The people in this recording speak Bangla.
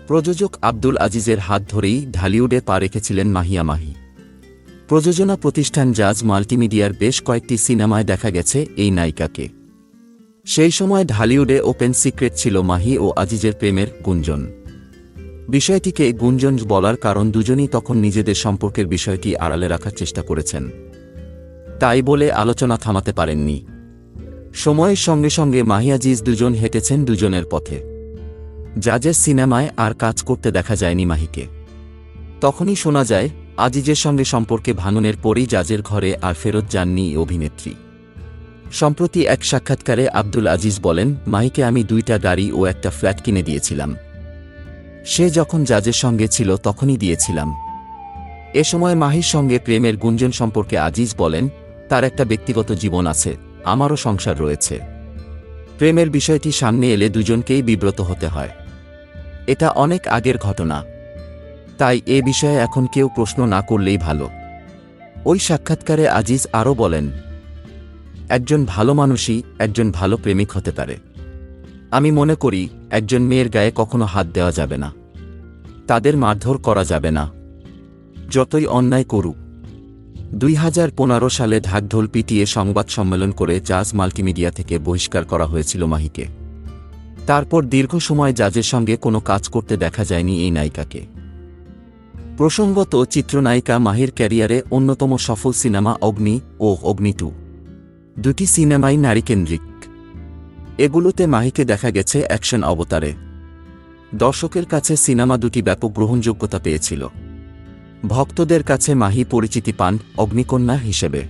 প্রযোজক আব্দুল আজিজের হাত ধরেই ঢালিউডে পা রেখেছিলেন মাহিয়া মাহি। প্রযোজনা প্রতিষ্ঠান জাজ মাল্টিমিডিয়ার বেশ কয়েকটি সিনেমায় দেখা গেছে এই নায়িকাকে। সেই সময় ঢালিউডে ওপেন সিক্রেট ছিল মাহি ও আজিজের প্রেমের গুঞ্জন। বিষয়টিকে গুঞ্জন বলার কারণ দুজনই তখন নিজেদের সম্পর্কের বিষয়টি আড়ালে রাখার চেষ্টা করেছেন, তাই বলে আলোচনা থামাতে পারেননি। সময়ের সঙ্গে সঙ্গে মাহি আজিজ দুজন হেঁটেছেন দুজনের পথে। জাজের সিনেমায় আর কাজ করতে দেখা যায়নি মাহিকে। তখনই শোনা যায় আজিজের সঙ্গে সম্পর্কে ভাঙনের পরেই জাজের ঘরে আর ফেরত যাননি অভিনেত্রী। সম্প্রতি এক সাক্ষাৎকারে আব্দুল আজিজ বলেন, মাহিকে আমি 2টা গাড়ি ও একটা ফ্ল্যাট কিনে দিয়েছিলাম। সে যখন জাজের সঙ্গে ছিল তখনই দিয়েছিলাম। এ সময় মাহির সঙ্গে প্রেমের গুঞ্জন সম্পর্কে আজিজ বলেন, তার একটা ব্যক্তিগত জীবন আছে, আমারও সংসার রয়েছে। প্রেমের বিষয়টি সামনে এলে দুজনকেই বিব্রত হতে হয়। এটা অনেক আগের ঘটনা, তাই এ বিষয়ে এখন কেউ প্রশ্ন না করলেই ভালো। ওই সাক্ষাৎকারে আজিজ আরও বলেন, একজন ভালো মানুষই একজন ভালো প্রেমিক হতে পারে। আমি মনে করি একজন মেয়ের গায়ে কখনো হাত দেওয়া যাবে না, তাদের মারধর করা যাবে না, যতই অন্যায় করুক। 2015 সালে ঢাকঢোল পিটিয়ে সংবাদ সম্মেলন করে জাজ মাল্টিমিডিয়া থেকে বহিষ্কার করা হয়েছিল মাহিকে। তারপর দীর্ঘ সময় জাজের সঙ্গে কোনো কাজ করতে দেখা যায়নি এই নায়িকাকে। প্রসঙ্গত, চিত্রনায়িকা মাহির ক্যারিয়ারে অন্যতম সফল সিনেমা অগ্নি ও অগ্নি 2, দুটি সিনেমাই নারীকেন্দ্রিক। এগুলোতে মাহিকে দেখা গেছে অ্যাকশন অবতারে। দর্শকের কাছে সিনেমা দুটি ব্যাপক গ্রহণযোগ্যতা পেয়েছিল। ভক্তদের কাছে মাহি পরিচিতি পান অগ্নিকন্যা হিসেবে।